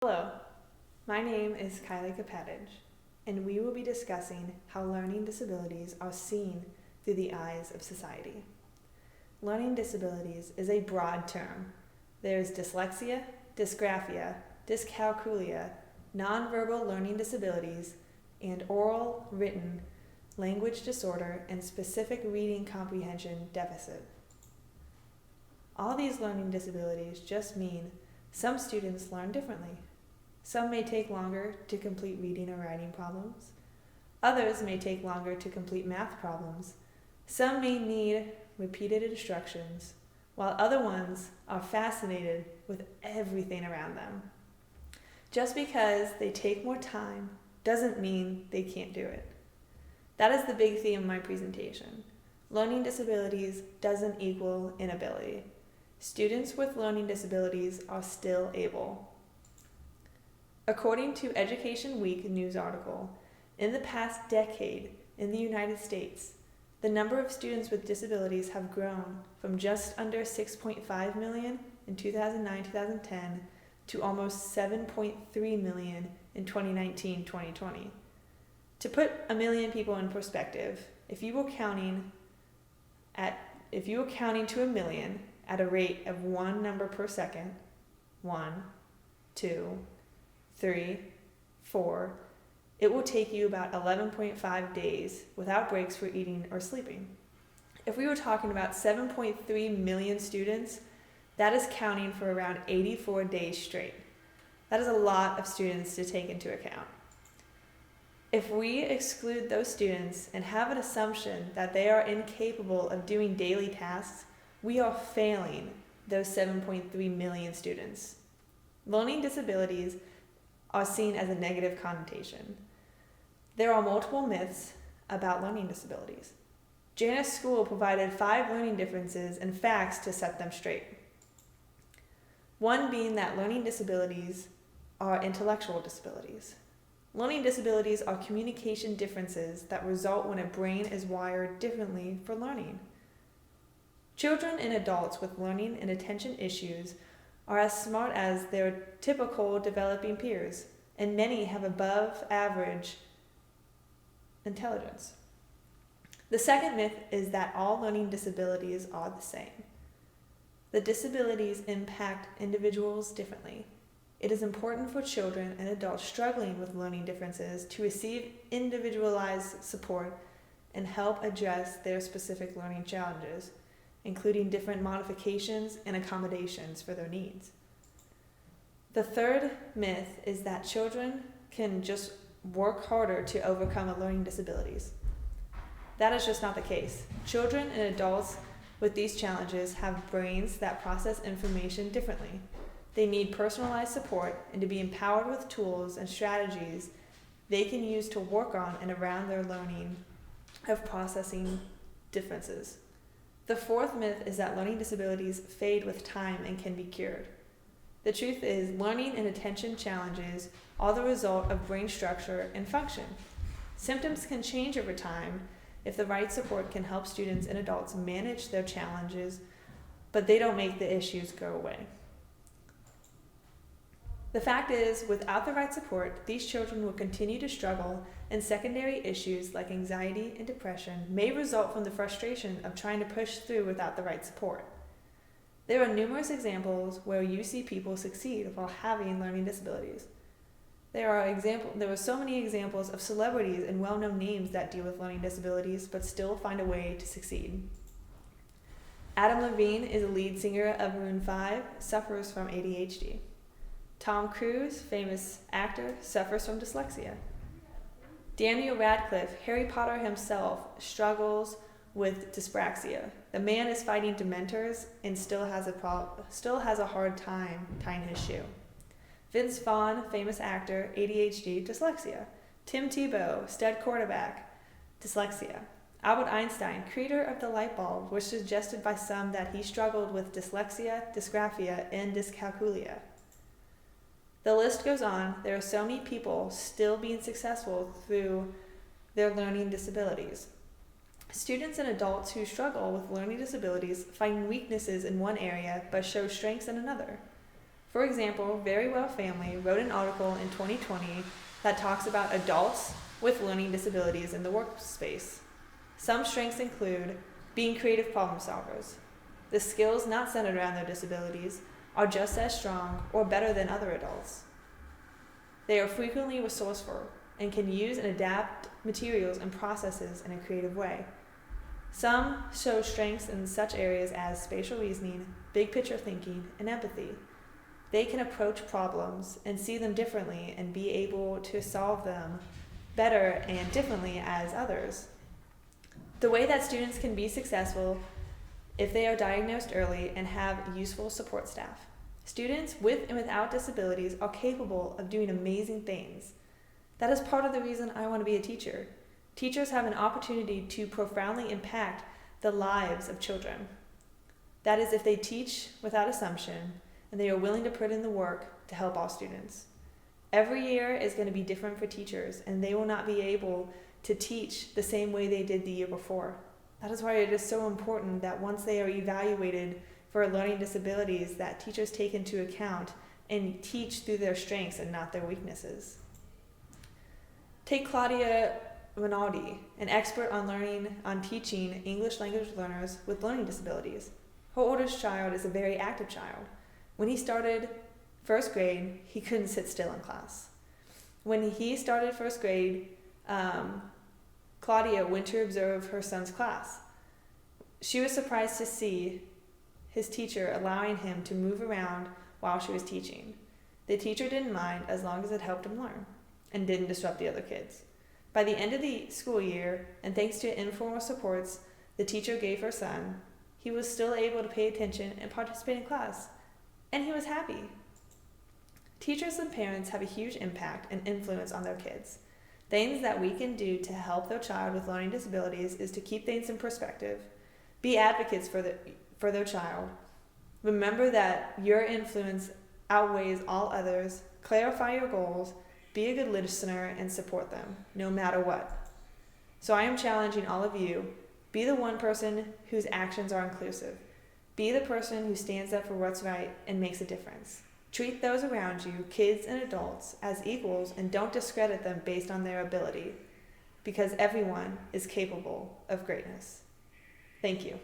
Hello, my name is Kylee Kopatich, and we will be discussing how learning disabilities are seen through the eyes of society. Learning disabilities is a broad term. There is dyslexia, dysgraphia, dyscalculia, nonverbal learning disabilities, and oral, written, language disorder, and specific reading comprehension deficit. All these learning disabilities just mean some students learn differently. Some may take longer to complete reading or writing problems. Others may take longer to complete math problems. Some may need repeated instructions, while other ones are fascinated with everything around them. Just because they take more time doesn't mean they can't do it. That is the big theme of my presentation. Learning disabilities doesn't equal inability. Students with learning disabilities are still able. According to Education Week news article, in the past decade in the United States, the number of students with disabilities have grown from just under 6.5 million in 2009-2010 to almost 7.3 million in 2019-2020. To put a million people in perspective, if you were counting to a million at a rate of one number per second, 1, 2, 3, 4, it will take you about 11.5 days without breaks for eating or sleeping. If we were talking about 7.3 million students, that is counting for around 84 days straight. That is a lot of students to take into account. If we exclude those students and have an assumption that they are incapable of doing daily tasks, we are failing those 7.3 million students. Learning disabilities are seen as a negative connotation. There are multiple myths about learning disabilities. Janice School provided 5 learning differences and facts to set them straight. One being that learning disabilities are intellectual disabilities. Learning disabilities are communication differences that result when a brain is wired differently for learning. Children and adults with learning and attention issues are as smart as their typical developing peers, and many have above average intelligence. The second myth is that all learning disabilities are the same. The disabilities impact individuals differently. It is important for children and adults struggling with learning differences to receive individualized support and help address their specific learning challenges, including different modifications and accommodations for their needs. The third myth is that children can just work harder to overcome learning disabilities. That is just not the case. Children and adults with these challenges have brains that process information differently. They need personalized support and to be empowered with tools and strategies they can use to work on and around their learning of processing differences. The fourth myth is that learning disabilities fade with time and can be cured. The truth is, learning and attention challenges are the result of brain structure and function. Symptoms can change over time if the right support can help students and adults manage their challenges, but they don't make the issues go away. The fact is, without the right support, these children will continue to struggle, and secondary issues like anxiety and depression may result from the frustration of trying to push through without the right support. There are numerous examples where you see people succeed while having learning disabilities. There are so many examples of celebrities and well-known names that deal with learning disabilities but still find a way to succeed. Adam Levine is a lead singer of Maroon 5, suffers from ADHD. Tom Cruise, famous actor, suffers from dyslexia. Daniel Radcliffe, Harry Potter himself, struggles with dyspraxia. The man is fighting dementors and still has a hard time tying his shoe. Vince Vaughn, famous actor, ADHD, dyslexia. Tim Tebow, stud quarterback, dyslexia. Albert Einstein, creator of the light bulb, was suggested by some that he struggled with dyslexia, dysgraphia, and dyscalculia. The list goes on. There are so many people still being successful through their learning disabilities. Students and adults who struggle with learning disabilities find weaknesses in one area but show strengths in another. For example, Very Well Family wrote an article in 2020 that talks about adults with learning disabilities in the workspace. Some strengths include being creative problem solvers. The skills not centered around their disabilities are just as strong or better than other adults. They are frequently resourceful and can use and adapt materials and processes in a creative way. Some show strengths in such areas as spatial reasoning, big picture thinking, and empathy. They can approach problems and see them differently and be able to solve them better and differently as others. The way that students can be successful if they are diagnosed early and have useful support staff. Students with and without disabilities are capable of doing amazing things. That is part of the reason I want to be a teacher. Teachers have an opportunity to profoundly impact the lives of children. That is if they teach without assumption and they are willing to put in the work to help all students. Every year is going to be different for teachers, and they will not be able to teach the same way they did the year before. That is why it is so important that once they are evaluated for learning disabilities, that teachers take into account and teach through their strengths and not their weaknesses. Take Claudia Rinaldi, an expert on teaching English language learners with learning disabilities. Her oldest child is a very active child. When he started first grade, he couldn't sit still in class. When he started first grade, Claudia went to observe her son's class. She was surprised to see his teacher allowing him to move around while she was teaching. The teacher didn't mind as long as it helped him learn and didn't disrupt the other kids. By the end of the school year, and thanks to informal supports the teacher gave her son, he was still able to pay attention and participate in class, and he was happy. Teachers and parents have a huge impact and influence on their kids. Things that we can do to help their child with learning disabilities is to keep things in perspective, be advocates for their child, remember that your influence outweighs all others, clarify your goals, be a good listener, and support them, no matter what. So I am challenging all of you, be the one person whose actions are inclusive. Be the person who stands up for what's right and makes a difference. Treat those around you, kids and adults, as equals and don't discredit them based on their ability, because everyone is capable of greatness. Thank you.